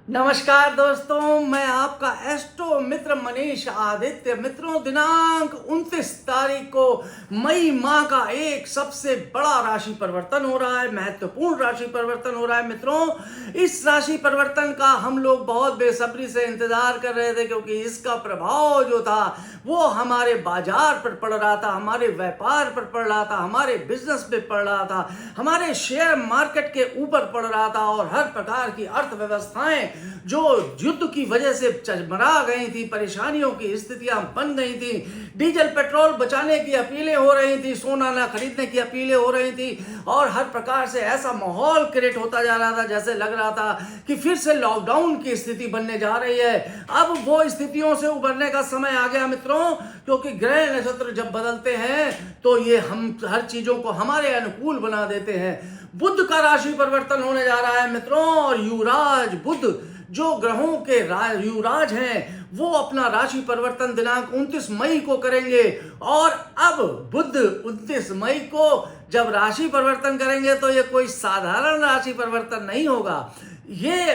नमस्कार दोस्तों, मैं आपका एस्ट्रो मित्र मनीष आदित्य। मित्रों, दिनांक 29 तारीख को मई माह का एक सबसे बड़ा राशि परिवर्तन हो रहा है, महत्वपूर्ण राशि परिवर्तन हो रहा है। मित्रों, इस राशि परिवर्तन का हम लोग बहुत बेसब्री से इंतजार कर रहे थे, क्योंकि इसका प्रभाव जो था वो हमारे बाजार पर पड़ रहा था, हमारे व्यापार पर पड़ रहा था, हमारे बिजनेस पे पड़ रहा था, हमारे शेयर मार्केट के ऊपर पड़ रहा था, और हर प्रकार की अर्थव्यवस्थाएं जो युद्ध की वजह से चरमरा गई थी, परेशानियों की स्थितियां बन गई थी, डीजल पेट्रोल बचाने की अपीलें हो रही थी, सोना ना खरीदने की अपीलें हो रही थी, और हर प्रकार से ऐसा माहौल क्रिएट होता जा रहा था जैसे लग रहा था कि फिर से लॉकडाउन की स्थिति बनने जा रही है। अब वो स्थितियों से उबरने का समय आ गया मित्रों, क्योंकि ग्रह नक्षत्र जब बदलते हैं तो ये हम हर चीजों को हमारे अनुकूल बना देते हैं। बुध का राशि परिवर्तन होने जा रहा है मित्रों, और युवराज बुध जो ग्रहों के युवराज हैं वो अपना राशि परिवर्तन दिनांक 29 मई को करेंगे। और अब बुध 29 मई को जब राशि परिवर्तन करेंगे तो ये कोई साधारण राशि परिवर्तन नहीं होगा। ये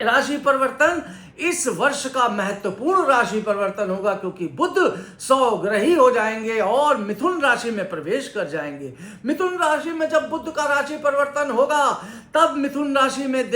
राशि परिवर्तन इस वर्ष का महत्वपूर्ण राशि परिवर्तन होगा, क्योंकि बुध 100 ग्रही हो जाएंगे और मिथुन राशि में प्रवेश कर जाएंगे। मिथुन राशि में जब बुध का राशि परिवर्तन होगा तब मिथुन राशि में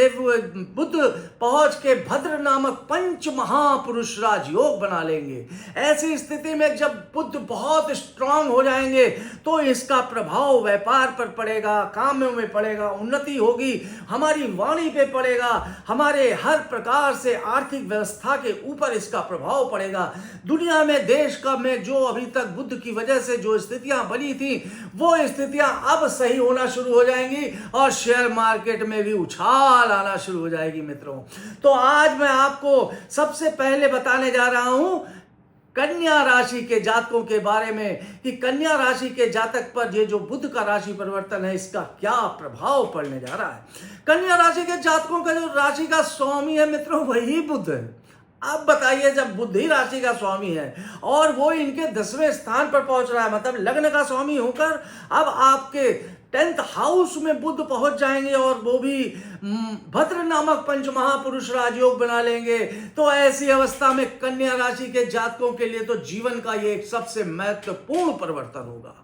बुध पहुंच के भद्र नामक पंच महापुरुष राजयोग बना लेंगे। ऐसी स्थिति में जब बुध बहुत स्ट्रांग हो जाएंगे तो इसका प्रभाव व्यापार पर पड़ेगा, कामों में पड़ेगा, उन्नति होगी, हमारी वाणी पे पड़ेगा, हमारे हर प्रकार से आर्थिक व्यवस्था के ऊपर इसका प्रभाव पड़ेगा। दुनिया में, देश का में जो अभी तक बुध की वजह से जो स्थितियां बनी थी वो स्थितियां अब सही होना शुरू हो जाएंगी, और शेयर मार्केट में भी उछाल आना शुरू हो जाएगी। मित्रों, तो आज मैं आपको सबसे पहले बताने जा रहा हूं कन्या राशि के जातकों के बारे में, कि कन्या राशि के जातक पर ये जो बुध का राशि परिवर्तन है इसका क्या प्रभाव पड़ने जा रहा है। कन्या राशि के जातकों का जो राशि का स्वामी है मित्रों वही बुध है। अब बताइए, जब बुध ही राशि का स्वामी है और वो इनके 10वें स्थान पर पहुंच रहा है, मतलब लग्न का स्वामी होकर अब आपके 10th हाउस में बुध पहुंच जाएंगे, और वो भी भद्र नामक पंच महापुरुष राजयोग बना लेंगे, तो ऐसी अवस्था में कन्या राशि के जातकों के लिए तो जीवन का ये एक सबसे महत्वपूर्ण परिवर्तन होगा,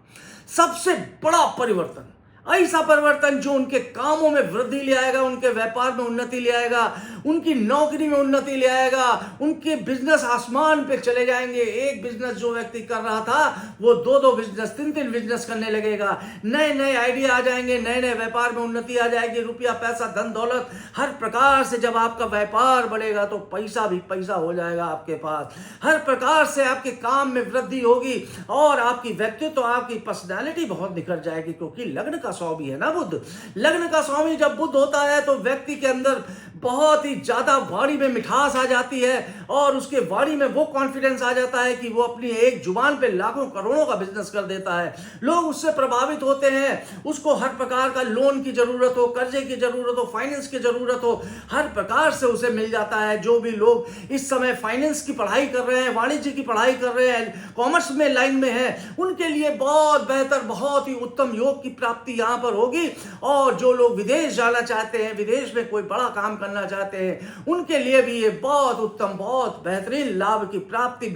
सबसे बड़ा परिवर्तन। ऐसा परिवर्तन जो उनके कामों में वृद्धि ले आएगा, उनके व्यापार में उन्नति ले आएगा, उनकी नौकरी में उन्नति ले आएगा, उनके बिजनेस आसमान पे चले जाएंगे। एक बिजनेस जो व्यक्ति कर रहा था वो 2-2 बिजनेस, 3-3 बिजनेस करने लगेगा। नए नए आइडिया आ जाएंगे, नए नए व्यापार में उन्नति आ जाएगी, रुपया पैसा धन दौलत हर प्रकार से जब आपका व्यापार बढ़ेगा तो पैसा भी पैसा हो जाएगा आपके पास। हर प्रकार से आपके काम में वृद्धि होगी, और आपकी व्यक्तित्व, आपकी पर्सनैलिटी बहुत निखर जाएगी, क्योंकि लग्न का स्वामी है ना बुध। लग्न का स्वामी जब बुध होता है तो व्यक्ति के अंदर बहुत ही ज्यादा वाणी में मिठास आ जाती है, और उसके वाणी में वो कॉन्फिडेंस आ जाता है कि वो अपनी एक जुबान पे लाखों करोड़ों का बिजनेस कर देता है। लोग उससे प्रभावित होते हैं, उसको हर प्रकार का लोन की जरूरत हो, कर्जे की जरूरत हो, फाइनेंस की जरूरत हो, हर प्रकार से उसे मिल जाता है। जो भी लोग इस समय फाइनेंस की पढ़ाई कर रहे हैं, वाणिज्य की पढ़ाई कर रहे हैं, कॉमर्स में लाइन में है, उनके लिए बहुत बेहतर, बहुत ही उत्तम योग की प्राप्ति यहाँ पर होगी। और जो लोग विदेश जाना चाहते हैं, विदेश में कोई बड़ा काम करना चाहते हैं, उनके लिए भी ये बहुत उत्तम, बहुत बेहतरीन लाभ की प्राप्ति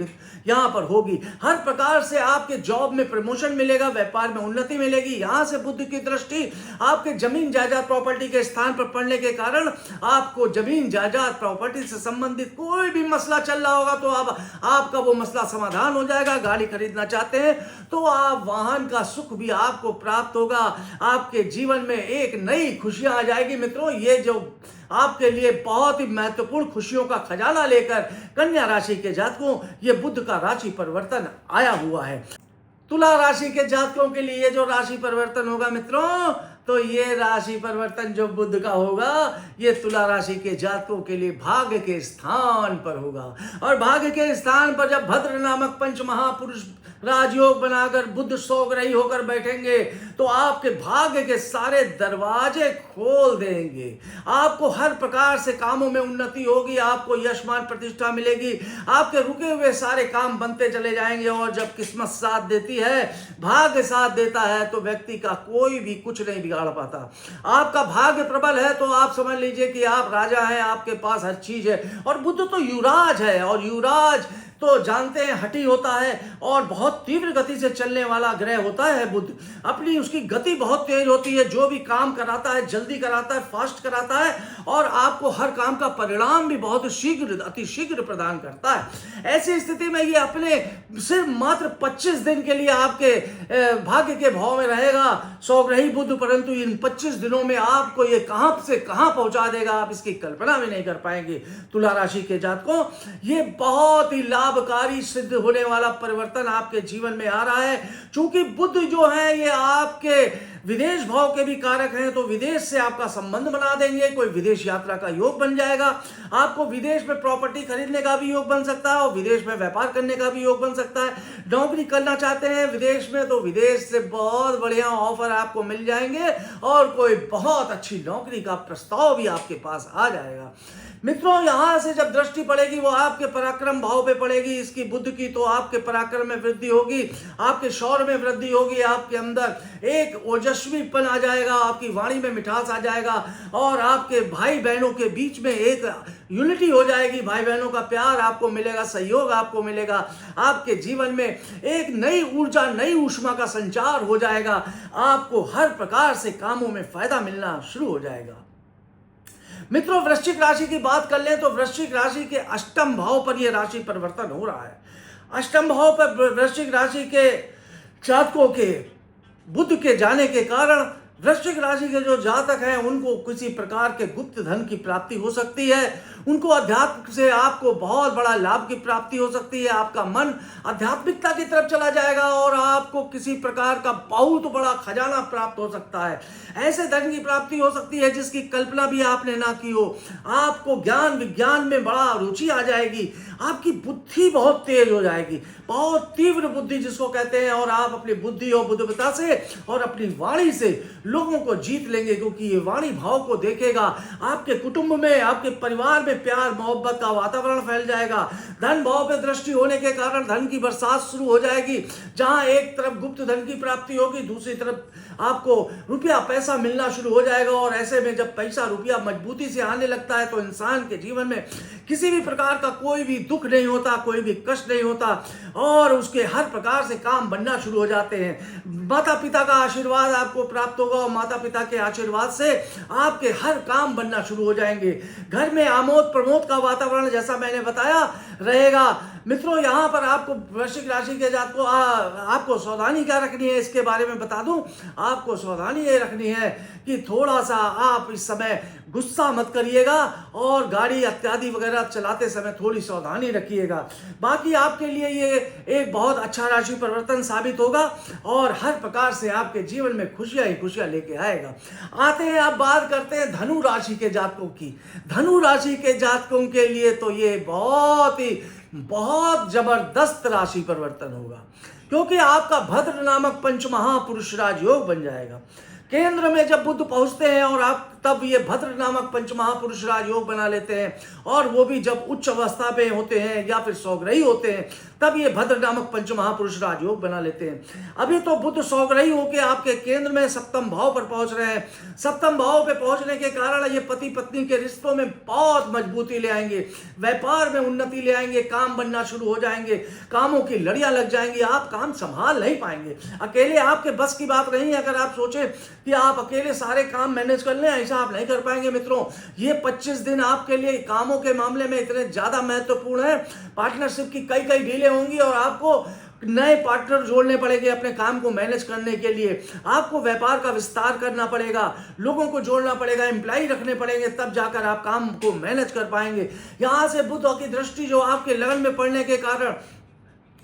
यहाँ पर होगी। हर प्रकार से आपके जॉब में प्रमोशन मिलेगा, व्यापार में उन्नति मिलेगी। यहाँ से बुध की दृष्टि आपके जमीन जायदाद प्रॉपर्टी के स्थान पर पड़ने के कारण आपको जमीन जायदाद प्रॉपर्टी से संबंधित कोई भी मसला चल रहा होगा तो अब आपका वो मसला समाधान हो जाएगा। गाड़ी खरीदना चाहते हैं तो आप वाहन का सुख भी आपको प्राप्त होगा, आपके जीवन में एक नई खुशियां आ जाएगी। मित्रों, ये जो आपके लिए बहुत ही महत्वपूर्ण खुशियों का खजाना लेकर कन्या राशि के जातकों ये बुध का राशि परिवर्तन आया हुआ है। तुला राशि के जातकों के लिए जो राशि परिवर्तन होगा मित्रों, तो ये राशि परिवर्तन जो बुध का होगा ये तुला राशि के जातकों के लिए भाग्य के स्थान पर होगा। और भाग्य के स्थान पर जब भद्र नामक पंच महापुरुष राजयोग बनाकर बुध 100 ग्रही होकर बैठेंगे तो आपके भाग्य के सारे दरवाजे खोल देंगे। आपको हर प्रकार से कामों में उन्नति होगी, आपको यशमान प्रतिष्ठा मिलेगी, आपके रुके हुए सारे काम बनते चले जाएंगे। और जब किस्मत साथ देती है, भाग्य साथ देता है, तो व्यक्ति का कोई भी कुछ नहीं बिगाड़ पाता। आपका भाग्य प्रबल है तो आप समझ लीजिए कि आप राजा हैं, आपके पास हर चीज है। और बुध तो युवराज है, और युवराज तो जानते हैं हठी होता है और बहुत तीव्र गति से चलने वाला ग्रह होता है बुध। अपनी उसकी गति बहुत तेज होती है, जो भी काम कराता है जल्दी कराता है, फास्ट कराता है, और आपको हर काम का परिणाम भी बहुत शीघ्र, अति शीघ्र प्रदान करता है। ऐसी स्थिति में ये अपने सिर्फ मात्र 25 दिन के लिए आपके भाग्य के भाव में रहेगा सौग्रही बुध, परंतु इन 25 दिनों में आपको ये कहां से कहां पहुंचा देगा आप इसकी कल्पना भी नहीं कर पाएंगे। तुला राशि के जातकों, ये बहुत ही लाभकारी सिद्ध होने वाला परिवर्तन आपके जीवन में आ रहा है। क्योंकि बुध जो है ये आपके विदेश भाव के भी कारक हैं, तो विदेश से आपका संबंध बना देंगे, कोई विदेश यात्रा का योग बन जाएगा, आपको विदेश में प्रॉपर्टी खरीदने का भी योग बन सकता है और विदेश में व्यापार करने का भी योग बन सकता है। नौकरी करना चाहते हैं विदेश में, तो विदेश से बहुत बढ़िया ऑफर आपको मिल जाएंगे और कोई बहुत अच्छी नौकरी का प्रस्ताव भी आपके पास आ जाएगा। मित्रों, यहां से जब दृष्टि पड़ेगी वो आपके पराक्रम भाव पे पड़ेगी इसकी बुध की, तो आपके पराक्रम में वृद्धि होगी, आपके शौर्य में वृद्धि होगी, आपके अंदर एक ओजस्वीपन आ जाएगा, आपकी वाणी में मिठास आ जाएगा और आपके भाई बहनों के बीच में एक यूनिटी हो जाएगी। भाई बहनों का प्यार आपको मिलेगा, सहयोग आपको मिलेगा, आपके जीवन में एक नई ऊर्जा, नई ऊष्मा का संचार हो जाएगा, आपको हर प्रकार से कामों में फायदा मिलना शुरू हो जाएगा। मित्रों, वृश्चिक राशि की बात कर लें तो वृश्चिक राशि के अष्टम भाव पर यह राशि परिवर्तन हो रहा है। अष्टम भाव पर वृश्चिक राशि के जातकों के बुध के जाने के कारण वृश्चिक राशि के जो जातक हैं उनको किसी प्रकार के गुप्त धन की प्राप्ति हो सकती है, उनको अध्यात्म से आपको बहुत बड़ा लाभ की प्राप्ति हो सकती है, आपका मन आध्यात्मिकता की तरफ चला जाएगा और आपको किसी प्रकार का बहुत बड़ा खजाना प्राप्त हो सकता है। ऐसे धन की प्राप्ति हो सकती है जिसकी कल्पना भी आपने ना की हो। आपको ज्ञान विज्ञान में बड़ा रुचि आ जाएगी, आपकी बुद्धि बहुत तेज हो जाएगी, बहुत तीव्र बुद्धि जिसको कहते हैं, और आप अपनी बुद्धि और बुद्धिमत्ता से और अपनी वाणी से लोगों को जीत लेंगे, क्योंकि ये वाणी भाव को देखेगा। आपके कुटुंब में, आपके परिवार में प्यार मोहब्बत का वातावरण फैल जाएगा। धन भाव पे दृष्टि होने के कारण धन की बरसात शुरू हो जाएगी। जहां एक तरफ गुप्त धन की प्राप्ति होगी, दूसरी तरफ आपको रुपया पैसा मिलना शुरू हो जाएगा। और ऐसे में जब पैसा रुपया मजबूती से आने लगता है तो इंसान के जीवन में किसी भी प्रकार का कोई भी दुख नहीं होता, कोई भी कष्ट नहीं होता और उसके हर प्रकार से काम बनना शुरू हो जाते हैं। माता पिता का आशीर्वाद आपको प्राप्त होगा और माता पिता के आशीर्वाद से आपके हर काम बनना शुरू हो जाएंगे। घर में आमोद प्रमोद का वातावरण जैसा मैंने बताया रहेगा। मित्रों, यहाँ पर आपको वृश्चिक राशि के जातकों आपको सावधानी क्या रखनी है इसके बारे में बता दूं। आपको सावधानी ये रखनी है कि थोड़ा सा आप इस समय गुस्सा मत करिएगा और गाड़ी इत्यादि वगैरह चलाते समय थोड़ी सावधानी रखिएगा। बाकी आपके लिए ये एक बहुत अच्छा राशि परिवर्तन साबित होगा और हर प्रकार से आपके जीवन में खुशियां ही खुशियां लेके आएगा। आते हैं, अब बात करते हैं धनु राशि के जातकों की। धनु राशि के जातकों के लिए तो ये बहुत जबरदस्त राशि परिवर्तन होगा, क्योंकि आपका भद्र नामक पंचमहापुरुष राजयोग बन जाएगा। केंद्र में जब बुध पहुंचते हैं और आप तब ये भद्र नामक पंचमहापुरुष राजयोग बना लेते हैं, और वो भी जब उच्च अवस्था पे होते हैं या फिर सौग्रही होते हैं, तब ये भद्र नामक पंचमहापुरुष राजयोग बना लेते हैं। अभी तो बुध सौग्रही होके आपके केंद्र में सप्तम भाव पर पहुंच रहे हैं। सप्तम भाव पे पहुंचने के कारण ये पति पत्नी के रिश्तों में बहुत मजबूती ले आएंगे, व्यापार में उन्नति ले आएंगे, काम बनना शुरू हो जाएंगे, कामों की लड़ियां लग जाएंगी, आप काम संभाल नहीं पाएंगे। अकेले आपके बस की बात नहीं है। अगर आप सोचे कि आप अकेले सारे काम मैनेज कर लें, ऐसा आप नहीं कर पाएंगे। मित्रों, ये 25 दिन आपके लिए कामों के मामले में इतने ज्यादा महत्वपूर्ण है। पार्टनरशिप की कई डीलें होंगी और आपको नए पार्टनर जोड़ने पड़ेंगे अपने काम को मैनेज करने के लिए। आपको व्यापार का विस्तार करना पड़ेगा, लोगों को जोड़ना पड़ेगा, एम्प्लॉय रखने पड़ेंगे, तब जाकर आप काम को मैनेज कर पाएंगे। यहां से बुध की दृष्टि जो आपके लगन में पड़ने के कारण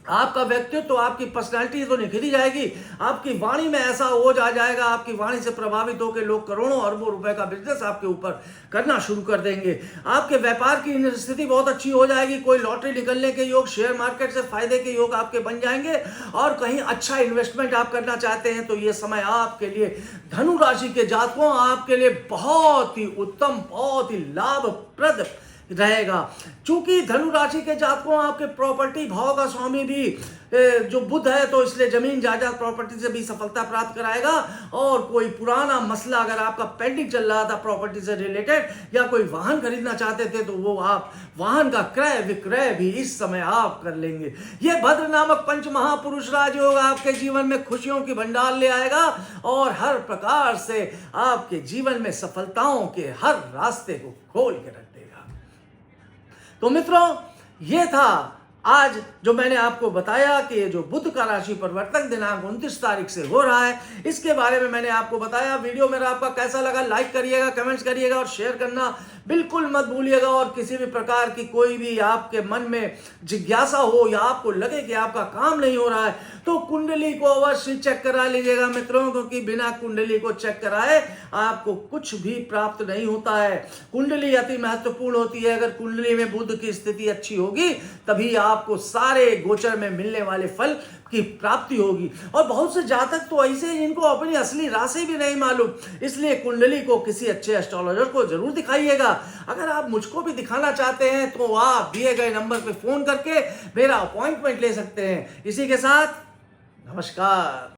आपका व्यक्तित्व, आपकी पर्सनालिटी तो निखरी जाएगी। आपकी वाणी में ऐसा ओज आ जाएगा, आपकी वाणी से प्रभावित होकर लोग करोड़ों अरबों रुपए का बिजनेस आपके ऊपर करना शुरू कर देंगे। आपके व्यापार की स्थिति बहुत अच्छी हो जाएगी। कोई लॉटरी निकलने के योग, शेयर मार्केट से फायदे के योग आपके बन जाएंगे। और कहीं अच्छा इन्वेस्टमेंट आप करना चाहते हैं तो ये समय आपके लिए, धनु राशि के जातकों, आपके लिए बहुत ही उत्तम, बहुत ही लाभप्रद रहेगा। चूंकि धनु राशि के जातकों आपके प्रॉपर्टी भाव का स्वामी भी जो बुध है, तो इसलिए जमीन जायदाद प्रॉपर्टी से भी सफलता प्राप्त कराएगा। और कोई पुराना मसला अगर आपका पेंडिंग चल रहा था प्रॉपर्टी से रिलेटेड, या कोई वाहन खरीदना चाहते थे, तो वो आप वाहन का क्रय विक्रय भी इस समय आप कर लेंगे। यह भद्र नामक पंच महापुरुष राजयोग आपके जीवन में खुशियों की भंडार ले आएगा और हर प्रकार से आपके जीवन में सफलताओं के हर रास्ते को खोल के रख देगा। तो मित्रों, ये था आज जो मैंने आपको बताया कि ये जो बुध का राशि परिवर्तन दिनांक 29 तारीख से हो रहा है, इसके बारे में मैंने आपको बताया। वीडियो मेरा आपका कैसा लगा, लाइक करिएगा, कमेंट्स करिएगा और शेयर करना बिल्कुल मत भूलिएगा। और किसी भी प्रकार की कोई भी आपके मन में जिज्ञासा हो या आपको लगे कि आपका काम नहीं हो रहा है, तो कुंडली को अवश्य चेक करा लीजिएगा मित्रों, क्योंकि बिना कुंडली को चेक कराए आपको कुछ भी प्राप्त नहीं होता है। कुंडली अति महत्वपूर्ण होती है। अगर कुंडली में बुध की स्थिति अच्छी होगी, तभी आपको सारे गोचर में मिलने वाले फल की प्राप्ति होगी। और बहुत से जातक तो ऐसे जिनको अपनी असली राशि भी नहीं मालूम, इसलिए कुंडली को किसी अच्छे एस्ट्रोलॉजर को जरूर दिखाइएगा। अगर आप मुझको भी दिखाना चाहते हैं, तो आप दिए गए नंबर पर फोन करके मेरा अपॉइंटमेंट ले सकते हैं। इसी के साथ नमस्कार।